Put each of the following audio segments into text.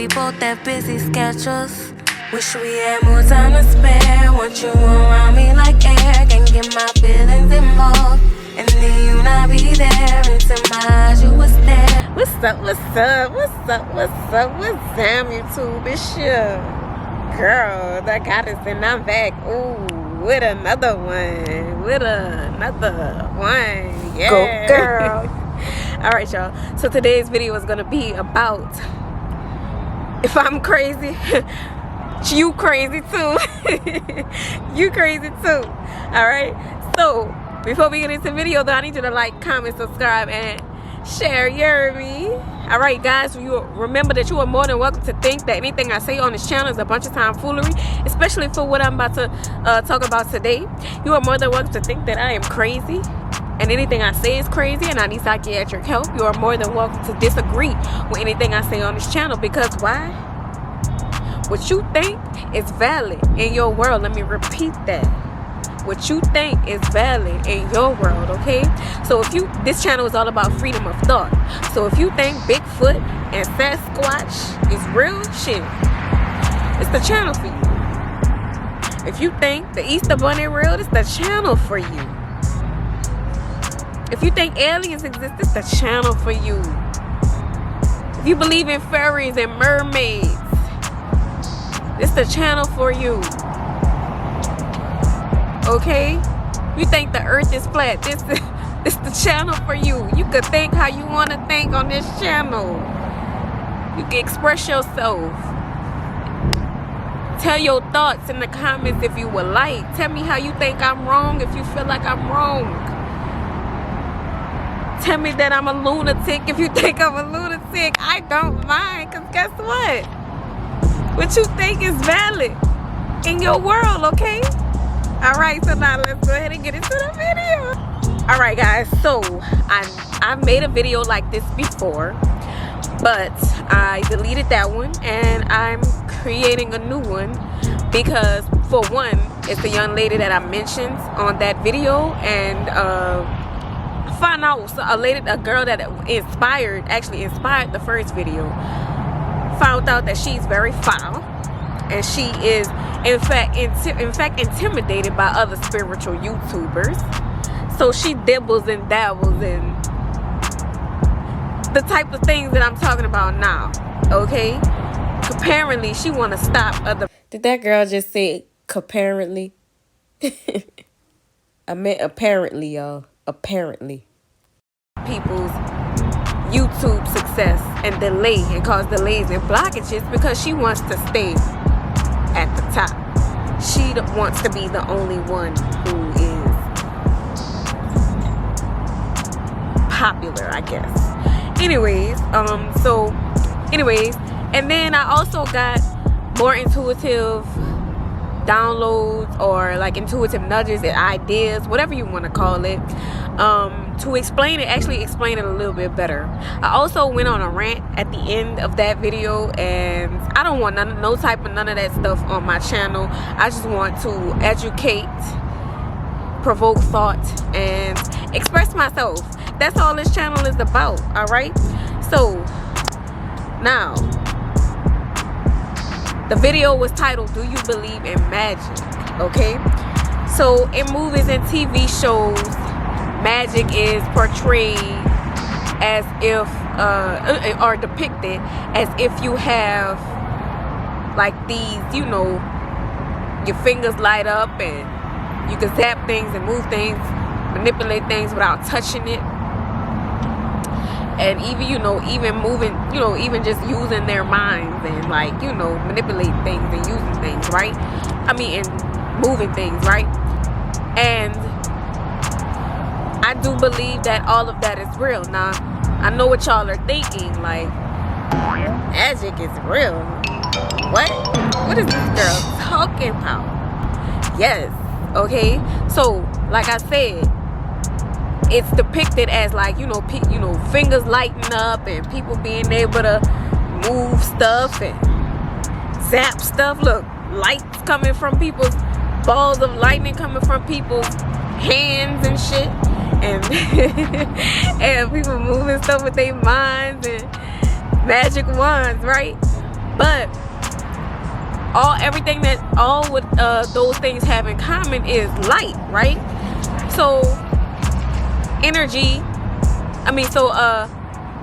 We both that busy schedules. Wish we had more time to spare. Want you around me like air. Can't get my feelings involved. And then you not be there. Into my eyes you was there. What's up, what's up, what's up, what's up, what's up, YouTube? It's your girl, the goddess, and I'm back. Ooh, with another one. Yeah. Go girl. Alright, y'all. So today's video is gonna be about if I'm crazy. You crazy too. You crazy too. Alright. So before we get into the video though, I need you to like, comment, subscribe, and share. You hear me? Alright guys, you remember that you are more than welcome to think that anything I say on this channel is a bunch of tomfoolery, especially for what I'm about to talk about today. You are more than welcome to think that I am crazy and anything I say is crazy and I need psychiatric help. You are more than welcome to disagree with anything I say on this channel, because why? What you think is valid in your world. Let me repeat that. What you think is valid in your world, okay? So if you, this channel is all about freedom of thought. So if you think Bigfoot and Sasquatch is real shit, it's the channel for you. If you think the Easter Bunny real, it's the channel for you. If you think aliens exist, it's the channel for you. If you believe in fairies and mermaids, it's the channel for you. Okay? You think the earth is flat, this is the channel for you. You can think how you want to think on this channel. You can express yourself. Tell your thoughts in the comments if you would like. Tell me how you think I'm wrong if you feel like I'm wrong. Tell me that I'm a lunatic if you think I'm a lunatic. I don't mind, because guess what? What you think is valid in your world, okay? Alright, so now let's go ahead and get into the video. Alright guys, so I've made a video like this before, but I deleted that one and I'm creating a new one because, for one, it's the young lady that I mentioned on that video, and found out a girl that actually inspired the first video, found out that she's very foul and she is in fact intimidated by other spiritual YouTubers. So she dibbles and dabbles in the type of things that I'm talking about now, okay? Apparently she want to stop other... Did that girl just say apparently? I meant apparently, y'all. Apparently. People's YouTube success and cause delays and blockages because she wants to stay at the top. She wants to be the only one who is popular, I guess. Anyways, and then I also got more intuitive downloads, or like intuitive nudges and ideas, whatever you want to call it, to explain it a little bit better. I also went on a rant at the end of that video, and I don't want none of that stuff on my channel. I just want to educate, provoke thought, and express myself. That's all this channel is about. All right, so now the video was titled, "Do You Believe in Magic?" Okay, so in movies and TV shows, magic is portrayed as if or depicted as if you have like these, you know, your fingers light up and you can zap things and move things, manipulate things without touching it. And even, you know, even moving, you know, even just using their minds and, like, you know, manipulate things and using things, right? I mean, and moving things, right? And I do believe that all of that is real. Now, I know what y'all are thinking, like, magic is real. What is this girl talking about? Yes, okay? So, like I said, it's depicted as, like, you know, fingers lighting up and people being able to move stuff and zap stuff. Look, lights coming from people's, balls of lightning coming from people's hands and shit, and and people moving stuff with their minds and magic wands, right? But all what those things have in common is light, right? So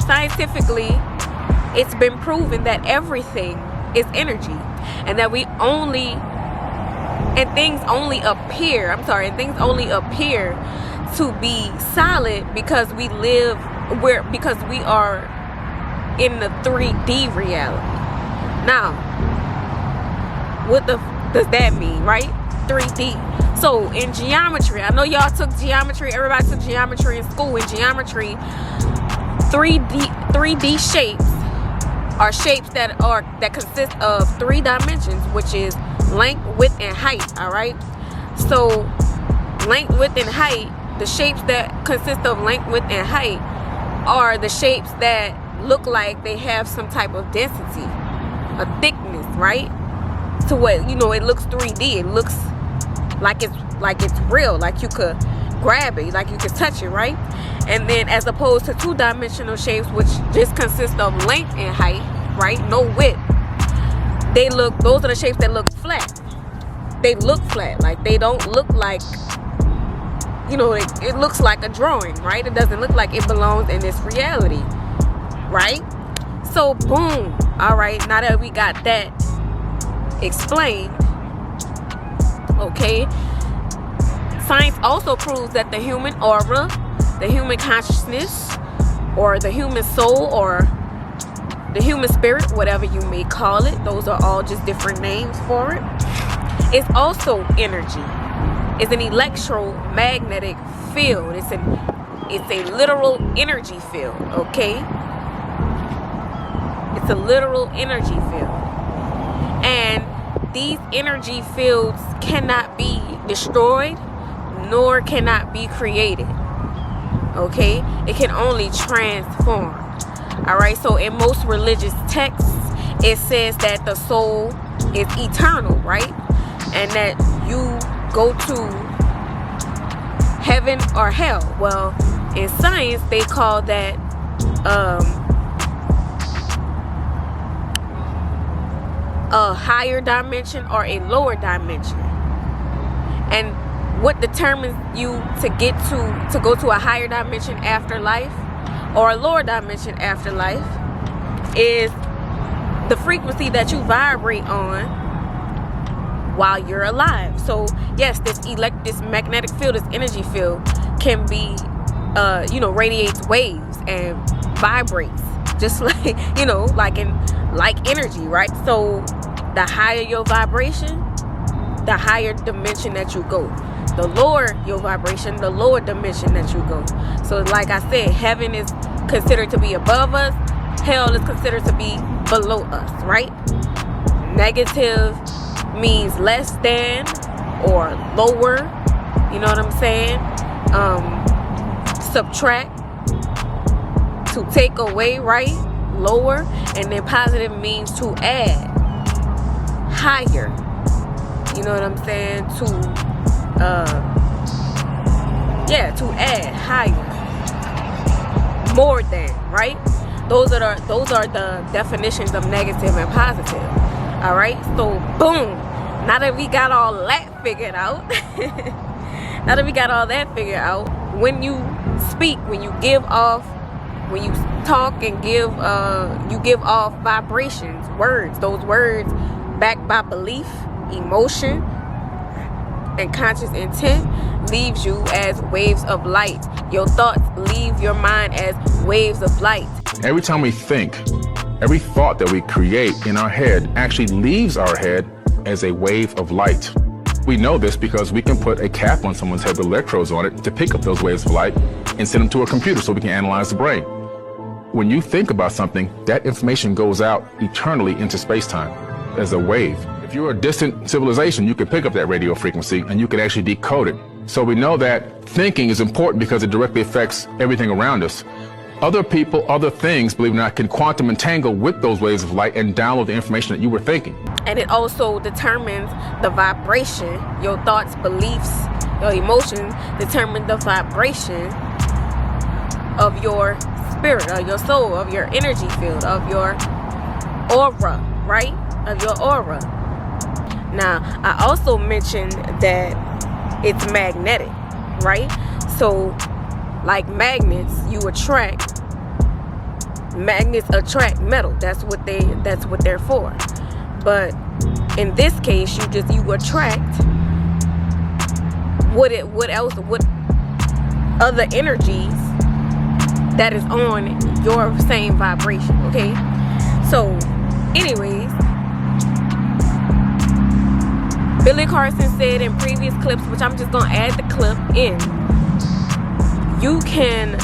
scientifically, it's been proven that everything is energy, and that things only appear to be solid because we are in the 3D reality. Now, what does that mean, right? 3D. So in geometry, I know y'all took geometry, everybody took geometry in school. In geometry, 3D shapes are shapes that consist of 3 dimensions, which is length, width, and height. All right. So length, width, and height, the shapes that consist of length, width, and height are the shapes that look like they have some type of density, a thickness, right? To what, it looks 3D. It looks like it's real, like you could grab it, like you could touch it, right? And then as opposed to 2-dimensional shapes, which just consist of length and height, right? No width. Those are the shapes that look flat. They look flat, like they don't look like, it looks like a drawing, right? It doesn't look like it belongs in this reality, right? So boom. All right, now that we got that explained, okay, science also proves that the human aura, the human consciousness, or the human soul, or the human spirit, whatever you may call it, those are all just different names for it, it's also energy. It's an electromagnetic field. It's a literal energy field, okay? It's a literal energy field. And these energy fields cannot be destroyed, nor cannot be created, okay? It can only transform. All right, so in most religious texts, it says that the soul is eternal, right? And that you go to heaven or hell. Well, in science, they call that a higher dimension or a lower dimension. And what determines you to go to a higher dimension after life or a lower dimension after life is the frequency that you vibrate on while you're alive. So yes, this magnetic field, this energy field can be radiates waves and vibrates just like like energy, right? So the higher your vibration, the higher dimension that you go. The lower your vibration, the lower dimension that you go. So like I said, heaven is considered to be above us, hell is considered to be below us, right? Negative means less than or lower, you know what I'm saying? Subtract, to take away, right? Lower. And then positive means to add, higher, you know what I'm saying? To add, higher, more than, right? Those are the definitions of negative and positive. All right, so boom, now that we got all that figured out, when you speak, when you talk and you give off vibrations, words, those words backed by belief, emotion, and conscious intent leaves you as waves of light. Your thoughts leave your mind as waves of light. Every time we think, every thought that we create in our head actually leaves our head as a wave of light. We know this because we can put a cap on someone's head with electrodes on it to pick up those waves of light and send them to a computer so we can analyze the brain. When you think about something, that information goes out eternally into space-time as a wave. If you're a distant civilization, you can pick up that radio frequency and you can actually decode it. So we know that thinking is important because it directly affects everything around us. Other people, other things, believe it or not, can quantum entangle with those waves of light and download the information that you were thinking. And it also determines the vibration. Your thoughts, beliefs, your emotions determine the vibration of your spirit, of your soul, of your energy field, of your aura, right? Of your aura. Now, I also mentioned that it's magnetic, right? So, like magnets, magnets attract metal. That's what they're for. But in this case, you attract what other energies that is on your same vibration. Okay, so anyways, Billy Carson said in previous clips, which I'm just gonna add the clip in, you can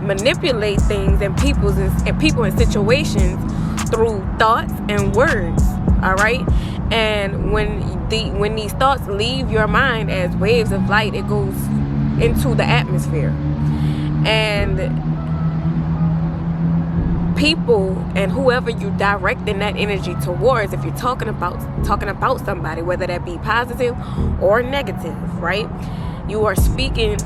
manipulate things and people and situations through thoughts and words. All right, and when these thoughts leave your mind as waves of light, it goes into the atmosphere, and people and whoever you directing that energy towards, if you're talking about somebody, whether that be positive or negative, right, you are speaking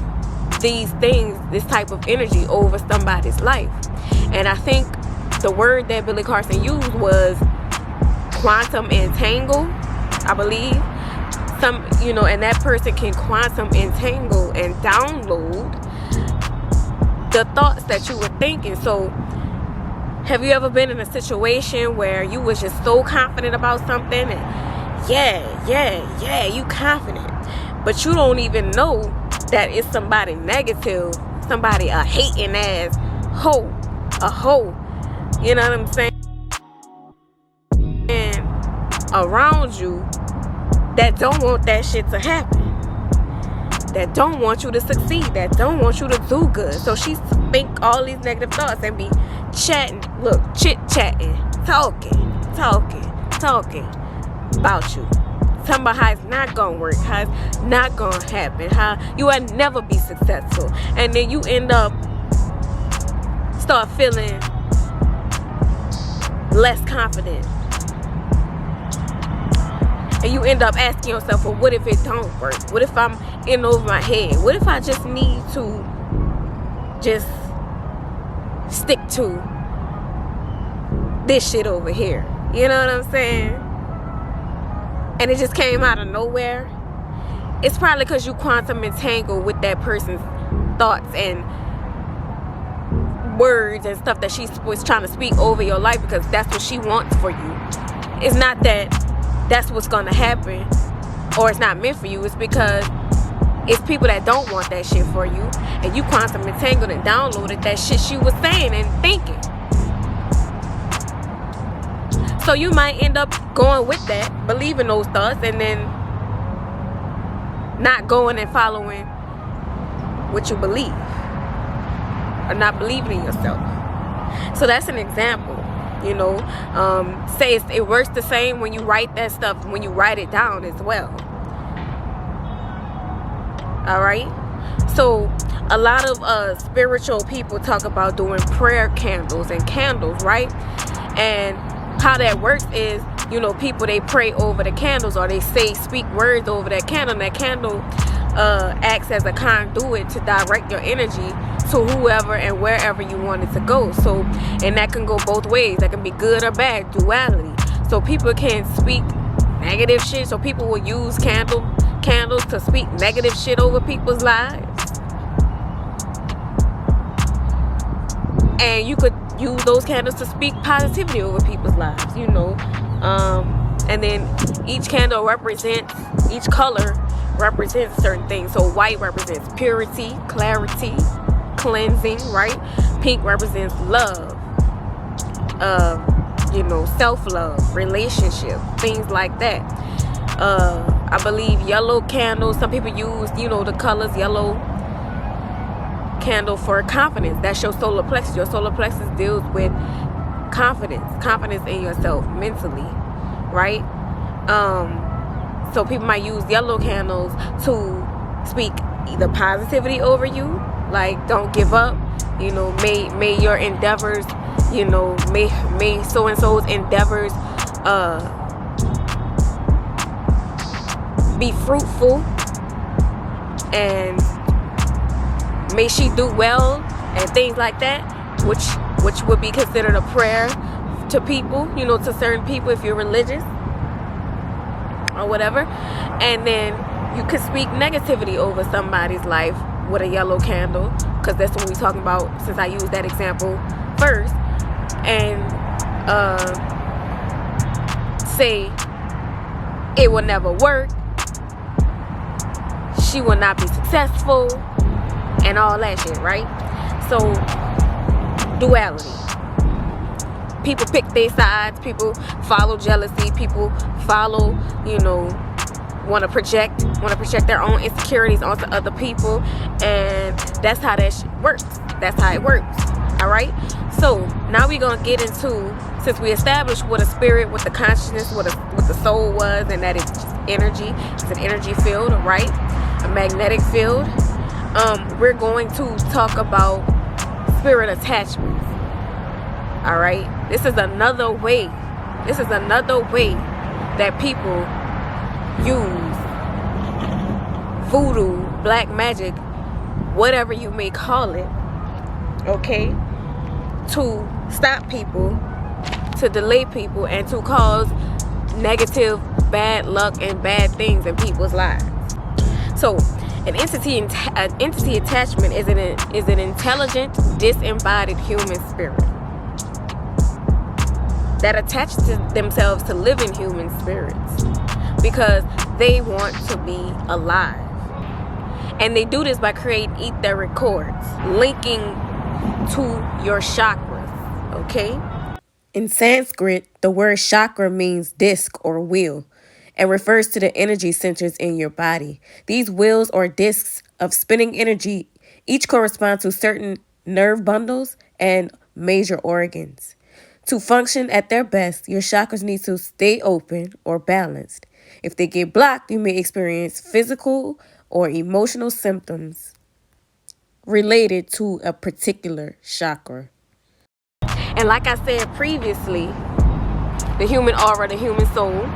these things, this type of energy over somebody's life. And I think the word that Billy Carson used was quantum entangle, I believe. And that person can quantum entangle and download the thoughts that you were thinking. So have you ever been in a situation where you was just so confident about something, and you confident, but you don't even know that it's somebody negative, somebody a hating ass hoe, you know what I'm saying, and around you that don't want that shit to happen, that don't want you to succeed, that don't want you to do good. So she think all these negative thoughts and be chit-chatting, talking about you. Talking about how it's not gonna work, how it's not gonna happen, how you will never be successful. And then you end up start feeling less confident. And you end up asking yourself, well, what if it don't work? What if I'm in over my head? What if I just need to just stick to this shit over here? You know what I'm saying? And it just came out of nowhere. It's probably because you quantum entangled with that person's thoughts and words and stuff that she was trying to speak over your life, because that's what she wants for you. It's not that that's what's gonna happen or it's not meant for you. It's because it's people that don't want that shit for you, and you quantum entangled and downloaded that shit she was saying and thinking. So you might end up going with that, believing those thoughts, and then not going and following what you believe, or not believing in yourself. So that's an example. You know, say it works the same when you write that stuff, when you write it down as well. All right. So a lot of spiritual people talk about doing prayer candles and candles, right? And how that works is, you know, people, they pray over the candles, or they speak words over that candle, and that candle acts as a conduit to direct your energy to whoever and wherever you want it to go. So, and that can go both ways. That can be good or bad, duality. So people can speak negative shit. So people will use candles to speak negative shit over people's lives. And you could use those candles to speak positivity over people's lives, you know. And then each candle represents, each color represents certain things. So white represents purity, clarity, cleansing, right? Pink represents love, you know, self-love, relationship, things like that. I believe yellow candles, some people use, you know, the colors yellow candle for confidence. That's your solar plexus. Your solar plexus deals with confidence in yourself mentally, right? So people might use yellow candles to speak either positivity over you, like don't give up, you know, may your endeavors, you know, may so-and-so's endeavors be fruitful, and may she do well, and things like that, which would be considered a prayer to people, you know, to certain people if you're religious or whatever. And then you could speak negativity over somebody's life with a yellow candle, because that's what we're talking about, since I used that example first. And say it will never work, she will not be successful, and all that shit, right? So, duality. People pick their sides, people follow jealousy, people follow, you know, want to project their own insecurities onto other people, and that's how that shit works. That's how it works. All right. So now we're gonna get into, since we established what a spirit, what the consciousness, what the soul was, and that it's just energy. It's an energy field, right? A magnetic field. We're going to talk about spirit attachments. All right. This is another way that people use voodoo, black magic, whatever you may call it, okay, to stop people, to delay people, and to cause negative, bad luck and bad things in people's lives. So an entity attachment is an intelligent, disembodied human spirit that attaches themselves to living human spirits because they want to be alive. And they do this by creating etheric cords, linking to your chakras, okay? In Sanskrit, the word chakra means disc or wheel and refers to the energy centers in your body. These wheels or discs of spinning energy each correspond to certain nerve bundles and major organs. To function at their best, your chakras need to stay open or balanced. If they get blocked, you may experience physical or emotional symptoms related to a particular chakra. And like I said previously, the human aura, the human soul,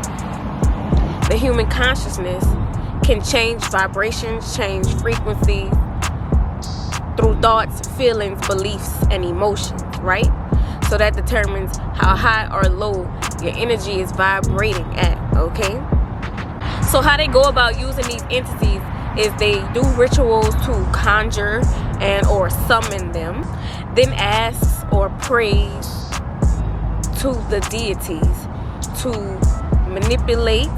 the human consciousness can change vibrations, change frequencies through thoughts, feelings, beliefs, and emotions, right? So that determines how high or low your energy is vibrating at, okay? So how they go about using these entities is they do rituals to conjure and or summon them, then asks or prays to the deities to manipulate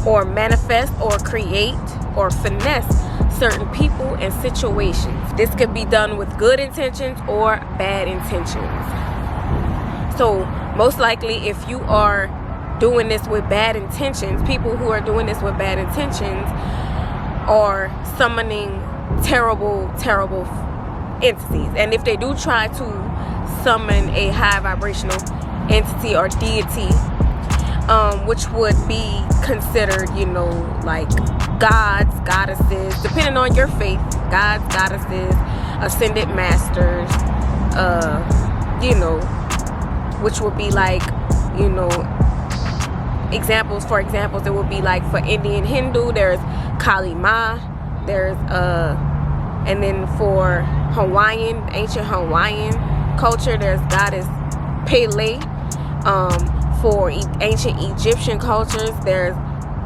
or manifest or create or finesse certain people and situations. This could be done with good intentions or bad intentions. So most likely if you are doing this with bad intentions, people who are doing this with bad intentions are summoning terrible entities. And if they do try to summon a high vibrational entity or deity, which would be considered, you know, like gods, goddesses, depending on your faith, gods, goddesses, ascended masters, you know, which would be like, you know, examples, for examples, it would be like for Indian Hindu, there's Kali Ma, there's and then for Hawaiian, ancient Hawaiian culture, there's goddess Pele. For ancient Egyptian cultures, there's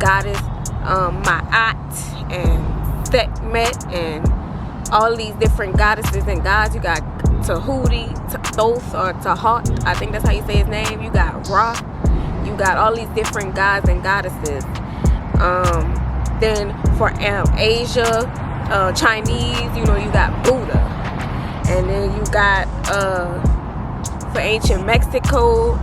goddess Ma'at and Sekhmet and all these different goddesses and gods. You got Tahuti, Thoth, or Tahat, I think that's how you say his name. You got Ra. You got all these different gods and goddesses. Then for Asia, Chinese, you know, you got Buddha. And then you got for ancient Mexicans,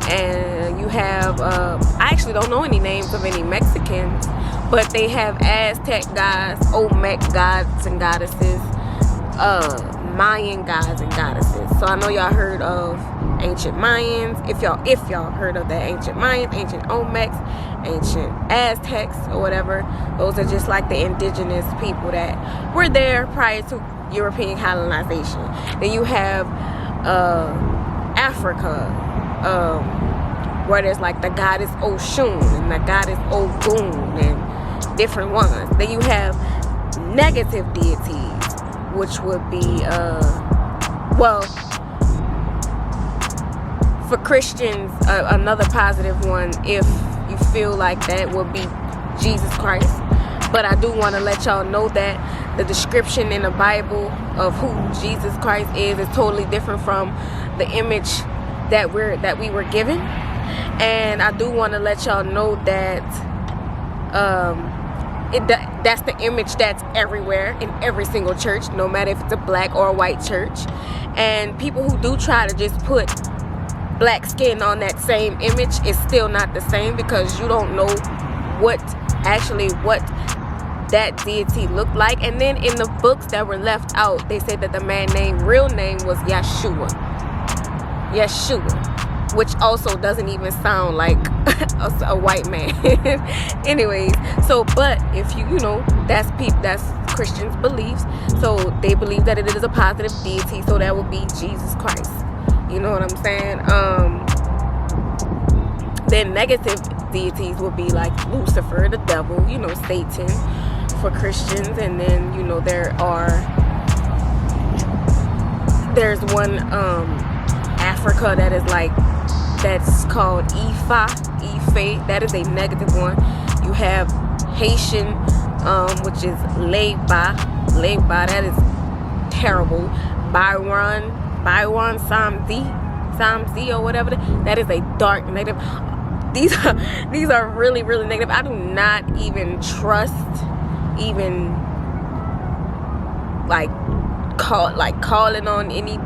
and you have I actually don't know any names of any Mexicans, but they have Aztec gods, Olmec gods and goddesses, Mayan gods and goddesses. So I know y'all heard of ancient Mayans. If y'all heard of the ancient Mayans, ancient Olmecs, ancient Aztecs or whatever, those are just like the indigenous people that were there prior to European colonization. Then you have Africa, where there's like the goddess Oshun and the goddess Ogun and different ones. Then you have negative deities, which would be well, For Christians, another positive one, if you feel like that, would be Jesus Christ. But I do want to let y'all know that the description in the Bible of who Jesus Christ is totally different from the image that we were given. And I do want to let y'all know that that's the image that's everywhere in every single church, no matter if it's a black or a white church. And people who do try to just put black skin on that same image is still not the same, because you don't know what that deity looked like. And then in the books that were left out, they said that the real name was Yeshua, which also doesn't even sound like a white man. Anyways, so but if you know, that's Christians' beliefs. So they believe that it is a positive deity, so that would be Jesus Christ. You know what I'm saying? Then negative deities would be like Lucifer, the devil, you know, Satan for Christians. And then, you know, there's one Africa that's called Ife. That is a negative one. You have Haitian, which is Leba, that is terrible. Byron Samdi or whatever, that is a dark negative. These are really, really negative. I do not even trust calling on any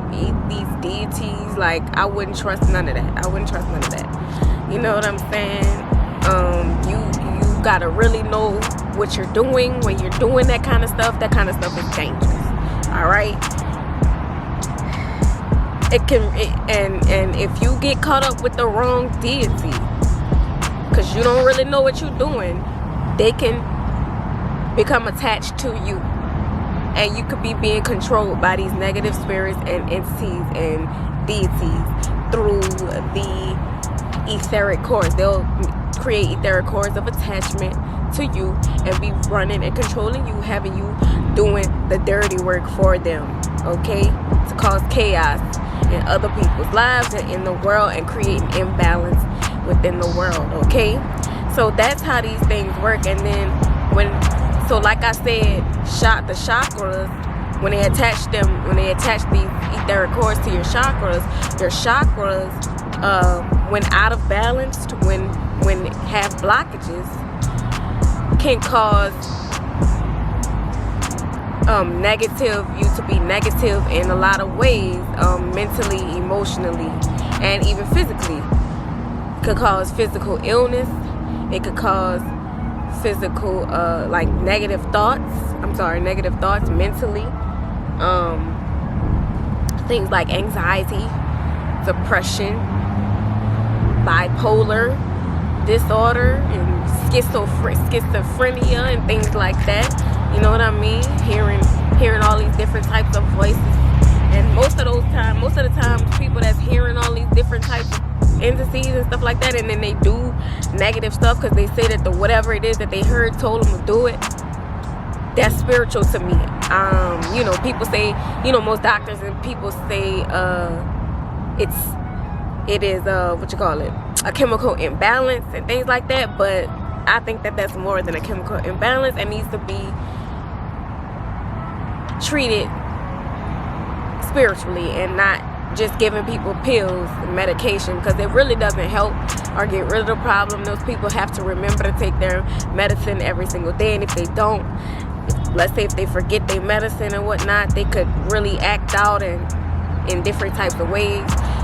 these deities. Like, I wouldn't trust none of that. You know what I'm saying? You gotta really know what you're doing when you're doing that kind of stuff. That kind of stuff is dangerous. All right. And if you get caught up with the wrong deity, because you don't really know what you're doing, they can become attached to you, and you could be being controlled by these negative spirits and entities and deities through the etheric cords. They'll create etheric cords of attachment to you and be running and controlling you, having you doing the dirty work for them, okay, to cause chaos in other people's lives and in the world, and create an imbalance within the world, okay? So that's how these things work. And then like I said, the chakras, when they attach these etheric cords to your chakras, when out of balance, when have blockages, can cause you to be negative in a lot of ways, mentally, emotionally, and even physically. It could cause physical illness. It could cause physical negative thoughts mentally, things like anxiety, depression, bipolar disorder, and schizophrenia and things like that. You know what I mean? Hearing all these different types of voices. And most of the time, people that's hearing all these different types of entities and stuff like that, and then they do negative stuff because they say that whatever it is that they heard told them to do it, that's spiritual to me. You know, people say, you know, most doctors and people say it is a chemical imbalance and things like that, but I think that that's more than a chemical imbalance and needs to be treated spiritually and not just giving people pills and medication, because it really doesn't help or get rid of the problem. Those people have to remember to take their medicine every single day, and if they don't, let's say if they forget their medicine and whatnot, they could really act out in different types of ways.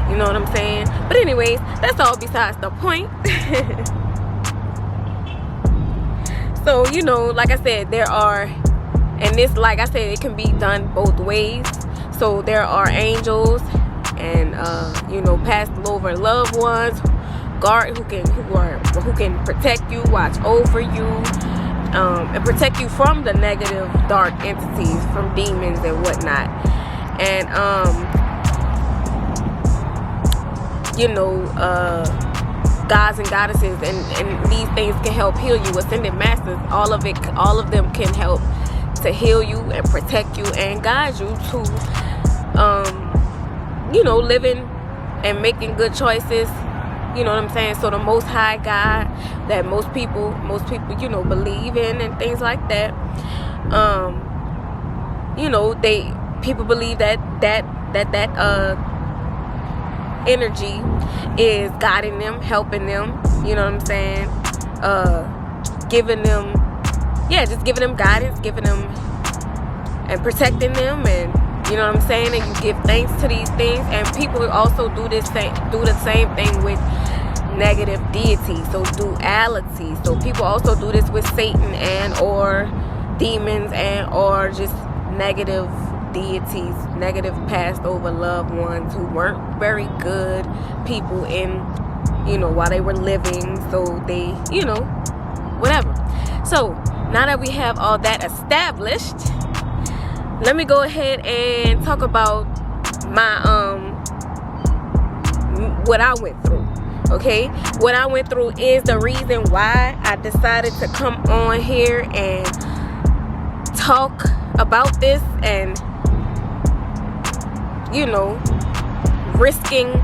You know what I'm saying? But anyways, that's all besides the point. So, you know, like I said, like I said, it can be done both ways. So there are angels and you know, passed over loved ones, who can protect you, watch over you, and protect you from the negative dark entities, from demons and whatnot. And you know, gods and goddesses and these things can help heal you. Ascended masters, all of them can help to heal you and protect you and guide you to you know, living and making good choices. You know what I'm saying? So the Most High God that most people, you know, believe in and things like that. You know, people believe that energy is guiding them, helping them. You know what I'm saying? Giving them, just giving them guidance, giving them and protecting them, and you know what I'm saying. And you give thanks to these things. And people also do the same thing with negative deities, so duality. So people also do this with Satan and or demons and or just negative deities, negative passed over loved ones who weren't very good people in, you know, while they were living. So they, you know, whatever. So now that we have all that established, let me go ahead and talk about my what I went through. Okay, what I went through is the reason why I decided to come on here and talk about this, and you know, risking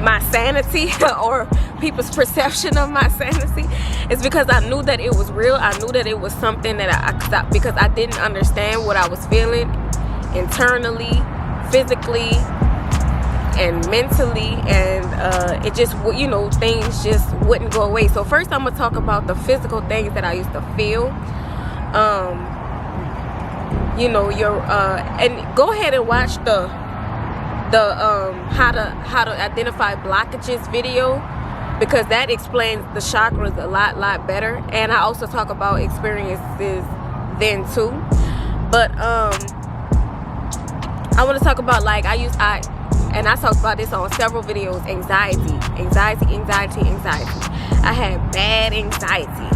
my sanity or people's perception of my sanity is because I knew that it was real. I knew that it was something that because I didn't understand what I was feeling internally, physically, and mentally, and it just, you know, things just wouldn't go away. So first I'm gonna talk about the physical things that I used to feel. You know, and go ahead and watch the how to identify blockages video, because that explains the chakras a lot better. And I also talk about experiences then too. But I want to talk about, like, I talked about this on several videos, anxiety. I had bad anxiety.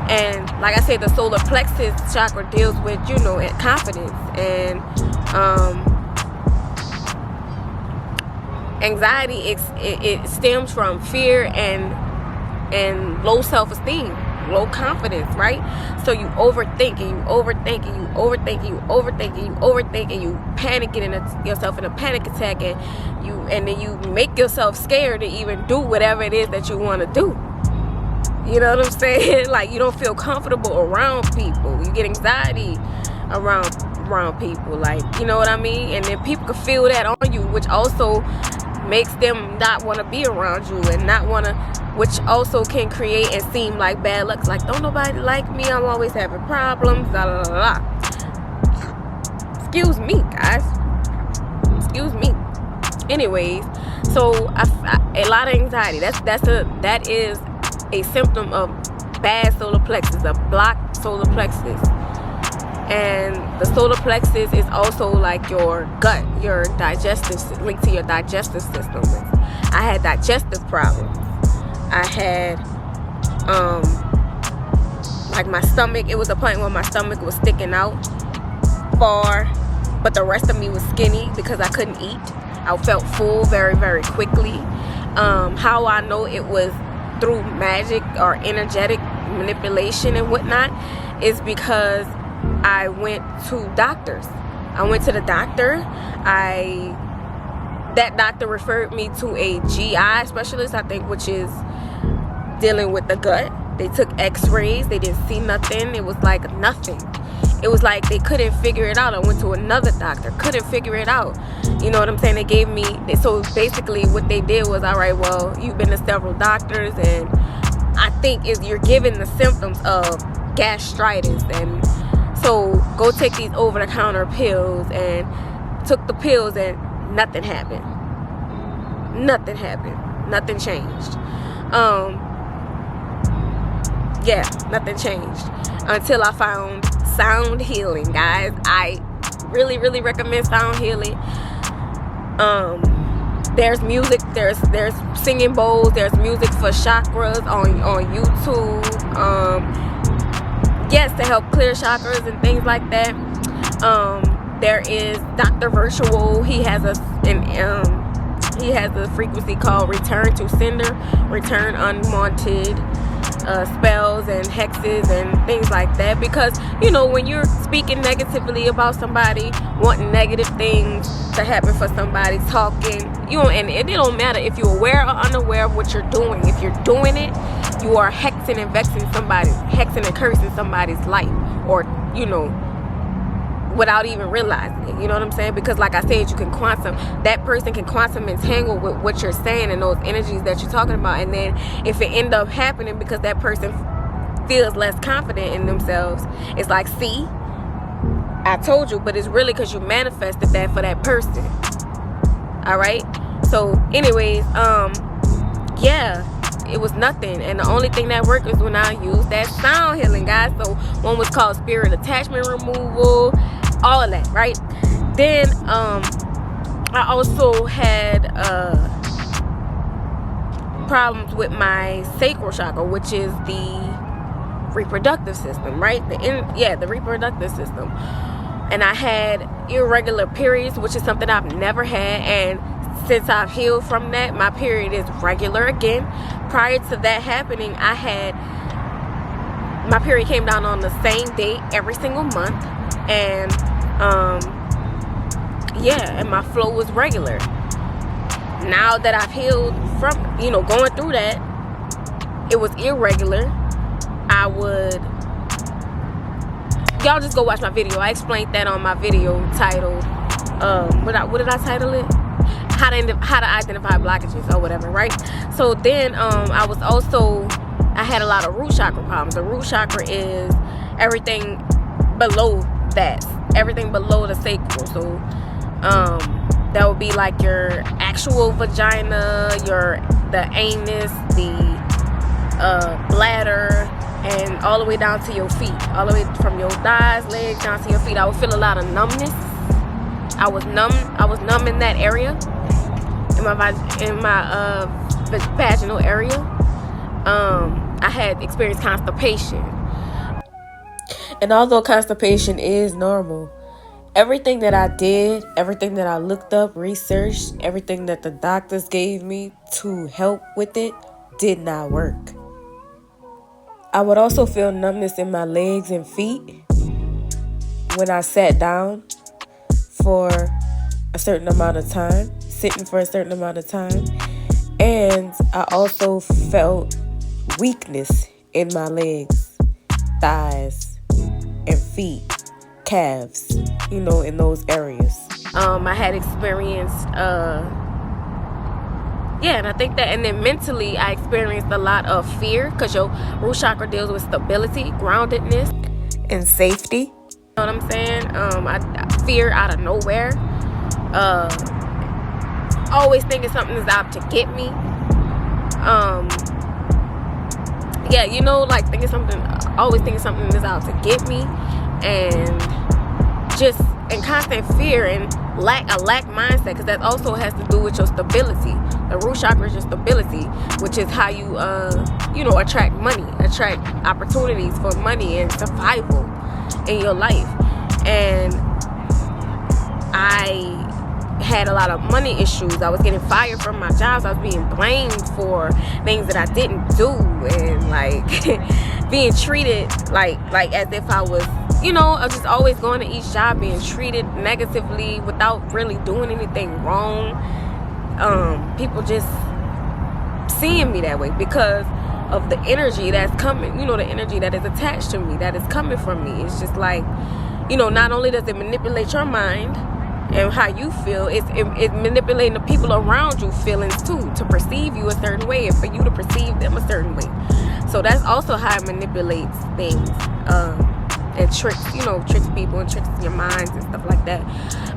And like I said, the solar plexus chakra deals with, you know, confidence. And anxiety, it stems from fear and low self-esteem, low confidence, right? So you overthink and you overthink and you overthink and you overthink and you overthink and you panic, getting yourself in a panic attack, and then you make yourself scared to even do whatever it is that you want to do. You know what I'm saying? Like, you don't feel comfortable around people. You get anxiety around people, like, you know what I mean? And then people can feel that on you, which also makes them not want to be around you, and not want to, which also can create and seem like bad luck. Like, don't nobody like me, I'm always having problems, blah, blah, blah, blah. Excuse me, guys. Excuse me. Anyways, so a lot of anxiety. That is a symptom of bad solar plexus, a blocked solar plexus. And the solar plexus is also like your gut, your digestive, linked to your digestive system. I had digestive problems. I had like my stomach, it was a point where my stomach was sticking out far, but the rest of me was skinny because I couldn't eat. I felt full very, very quickly. How I know it was through magic or energetic manipulation and whatnot is because I went to doctors. I went to the doctor. That doctor referred me to a GI specialist, I think, which is dealing with the gut. They took x-rays. They didn't see nothing. It was like nothing. It was like they couldn't figure it out. I went to another doctor, couldn't figure it out. You know what I'm saying? They gave me, so basically what they did was, all right, well, you've been to several doctors, and I think you're given the symptoms of gastritis, and so go take these over-the-counter pills. And took the pills, and nothing happened. Nothing happened. Nothing changed. Nothing changed until I found sound healing, guys. I really, really recommend sound healing. There's music, there's singing bowls, there's music for chakras on YouTube. Yes, to help clear chakras and things like that. There is Dr. Virtual. He has a frequency called Return to Sender, Return Unwanted spells and hexes and things like that, because you know, when you're speaking negatively about somebody, wanting negative things to happen for somebody, talking, you know, and it don't matter if you're aware or unaware of what you're doing. If you're doing it, you are hexing and vexing somebody, hexing and cursing somebody's life, or you know, without even realizing it. You know what I'm saying? Because like I said, you can that person can quantum entangle with what you're saying and those energies that you're talking about. And then if it end up happening because that person feels less confident in themselves, it's like, see, I told you, but it's really because you manifested that for that person. All right. So anyways, yeah, it was nothing, and the only thing that worked was when I used that sound healing, guys. So one was called spirit attachment removal, all of that, right? Then I also had problems with my sacral chakra, which is the reproductive system, right? The reproductive system. And I had irregular periods, which is something I've never had, and since I've healed from that, my period is regular again. Prior to that happening, my period came down on the same day every single month, and and my flow was regular. Now that I've healed from, you know, going through that, it was irregular. Y'all just go watch my video. I explained that on my video titled, what did I title it? How to identify blockages or whatever, right? So then I had a lot of root chakra problems. The root chakra is everything below that, everything below the sacral. So that would be like your actual vagina, the anus, the bladder, and all the way down to your feet, all the way from your thighs, legs down to your feet. I would feel a lot of numbness. I was numb in that area, in my vaginal area. I had experienced constipation. And although constipation is normal, everything that I did, everything that I looked up, researched, everything that the doctors gave me to help with it did not work. I would also feel numbness in my legs and feet when I sat down for a certain amount of time, sitting for a certain amount of time. And I also felt weakness in my legs, thighs, and feet, calves, you know, in those areas. I had experienced, and I think that, and then mentally I experienced a lot of fear, because your root chakra deals with stability, groundedness, and safety. You know what I'm saying? I fear out of nowhere. Always thinking something is out to get me. Always thinking something is out to get me, and just in constant fear and a lack mindset, because that also has to do with your stability. The root chakra is your stability, which is how you attract money, attract opportunities for money and survival in your life. And I had a lot of money issues. I was getting fired from my jobs. I was being blamed for things that I didn't do, and like being treated like as if I was, I was just always going to each job being treated negatively without really doing anything wrong. People just seeing me that way because of the energy that's coming, the energy that is attached to me, that is coming from me. It's just like, not only does it manipulate your mind and how you feel, it's manipulating the people around you feelings too, to perceive you a certain way and for you to perceive them a certain way. So that's also how it manipulates things, and tricks people and tricks your minds and stuff like that.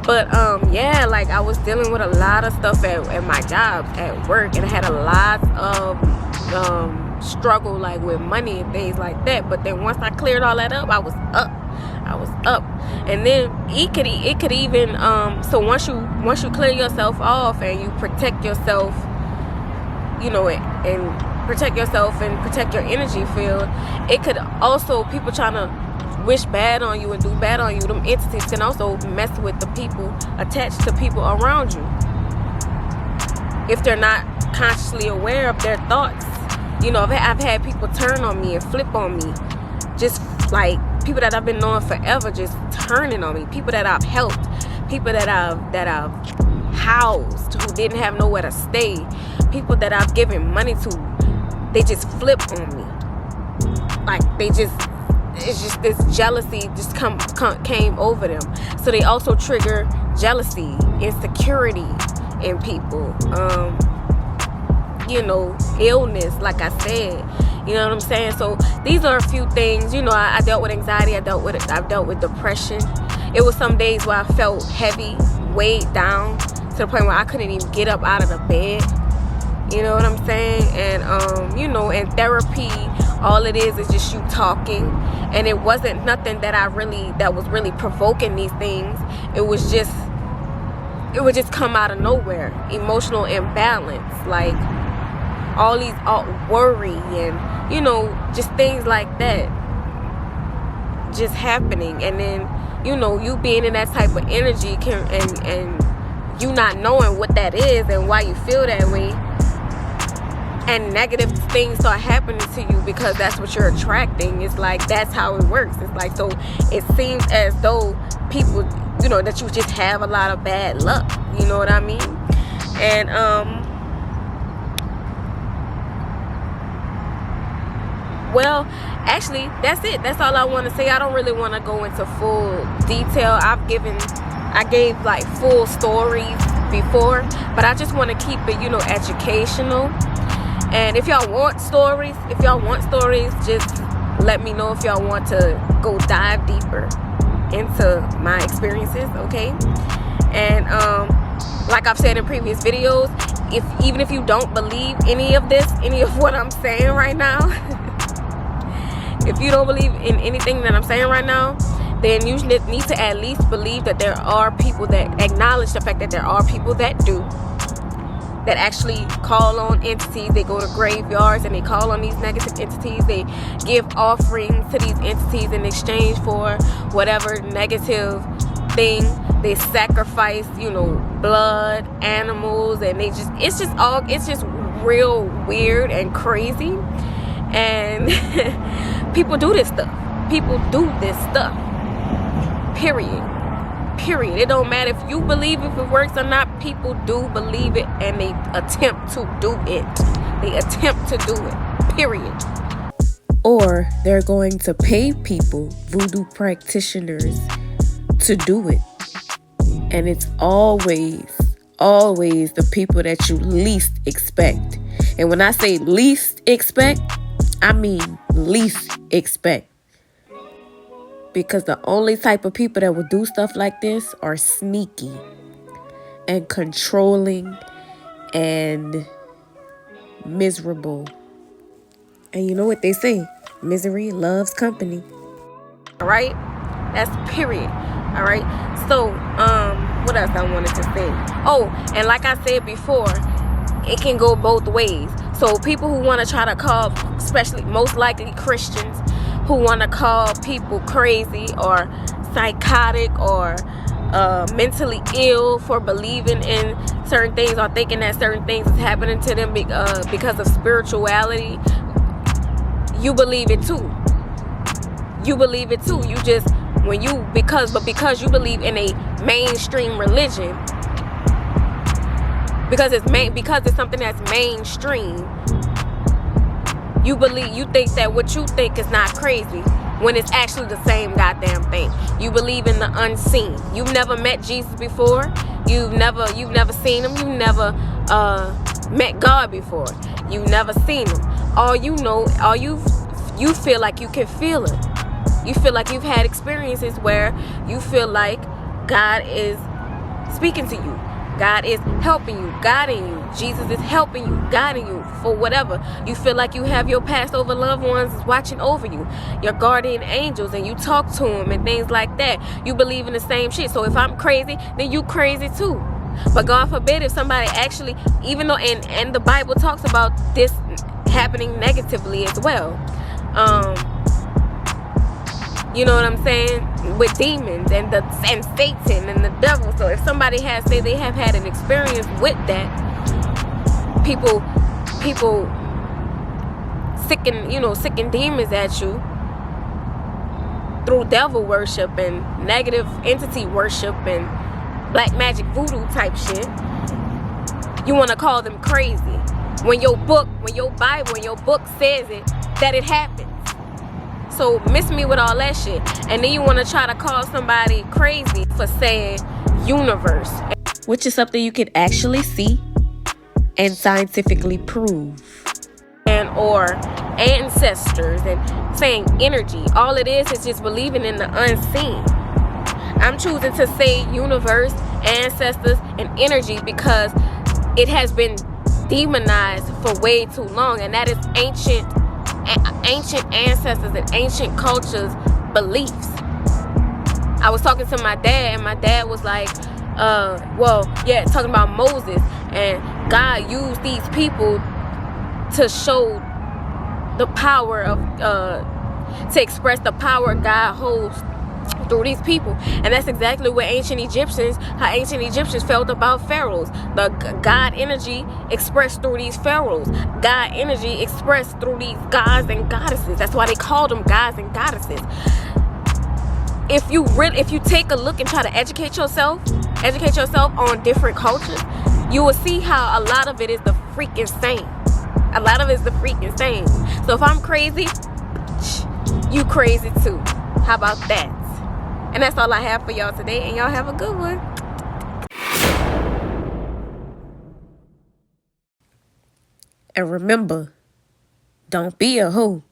But I was dealing with a lot of stuff at my job, at work, and I had a lot of struggle like with money and things like that. But then once I cleared all that up, I was up. And then it could even so once you clear yourself off and you protect yourself, and protect yourself and protect your energy field, it could also, people trying to wish bad on you and do bad on you, them entities can also mess with the people attached to people around you if they're not consciously aware of their thoughts You know, I've had people turn on me and flip on me. Just like people that I've been knowing forever just turning on me. People that I've helped. People that I've housed who didn't have nowhere to stay. People that I've given money to. They just flip on me. Like it's just this jealousy just came over them. So they also trigger jealousy, insecurity in people. You know, illness, like I said. You know what I'm saying? So these are a few things. You know, I dealt with anxiety. I've dealt with depression. It was some days where I felt heavy, weighed down to the point where I couldn't even get up out of the bed. You know what I'm saying? And you know, in therapy, all it is just you talking. And it wasn't nothing that was really provoking these things. It would just come out of nowhere. Emotional imbalance, like all these worry and, you know, just things like that just happening. And then, you know, you being in that type of energy and you not knowing what that is and why you feel that way, and negative things start happening to you because that's what you're attracting. It's like that's how it works. It's like, so it seems as though people, you know, that you just have a lot of bad luck. You know what I mean? And well, actually, that's it. That's all I want to say. I don't really want to go into full detail. I gave like full stories before, but I just want to keep it, you know, educational. And if y'all want stories, just let me know if y'all want to go dive deeper into my experiences, okay? And like I've said in previous videos, even if you don't believe any of what I'm saying right now, if you don't believe in anything that I'm saying right now, then you need to at least believe that there are people that acknowledge the fact that there are people that do. That actually call on entities. They go to graveyards and they call on these negative entities. They give offerings to these entities in exchange for whatever negative thing. They sacrifice, you know, blood, animals, and it's just real weird and crazy. And people do this stuff. Period. It don't matter if you believe if it works or not. People do believe it, and they attempt to do it. Period. Or they're going to pay people, voodoo practitioners, to do it. And it's always the people that you least expect. And when I say least expect, I mean least expect. Because the only type of people that would do stuff like this are sneaky and controlling and miserable. And you know what they say? Misery loves company. All right? That's period. All right? So, what else I wanted to say? Oh, and like I said before, it can go both ways. So people who want to try to call, especially most likely Christians, who want to call people crazy or psychotic or mentally ill for believing in certain things or thinking that certain things is happening to them because of spirituality, you believe it too. You just because you believe in a mainstream religion, because it's something that's mainstream. You think that what you think is not crazy when it's actually the same goddamn thing. You believe in the unseen. You've never met Jesus before. You've never seen him. You've never met God before. You've never seen him. You feel like you can feel it. You feel like you've had experiences where you feel like God is speaking to you. God is helping you, guiding you. Jesus is helping you, guiding you for whatever. You feel like you have your Passover loved ones watching over you, your guardian angels, and you talk to them and things like that. You believe in the same shit. So if I'm crazy, then you crazy too. But God forbid if somebody actually, even though, and the Bible talks about this happening negatively as well. You know what I'm saying? With demons and Satan and the devil. So if somebody they have had an experience with that, people sicking demons at you through devil worship and negative entity worship and black magic voodoo type shit. You want to call them crazy when your Bible, and your book says it, that it happens. So miss me with all that shit. And then you want to try to call somebody crazy for saying universe, which is something you can actually see and scientifically prove. And or ancestors and saying energy. All it is just believing in the unseen. I'm choosing to say universe, ancestors, and energy because it has been demonized for way too long, and that is ancient ancestors and ancient cultures' beliefs. I was talking to my dad, and my dad was like, talking about Moses, and God used these people to show the power of, to express the power God holds through these people. And that's exactly what how ancient Egyptians felt about pharaohs. The God energy expressed through these pharaohs. God energy expressed through these gods and goddesses. That's why they called them gods and goddesses. If you take a look and try to educate yourself on different cultures, you will see how a lot of it is the freaking same. A lot of it is the freaking same. So if I'm crazy, you crazy too. How about that? And that's all I have for y'all today, and y'all have a good one. And remember, don't be a hoe.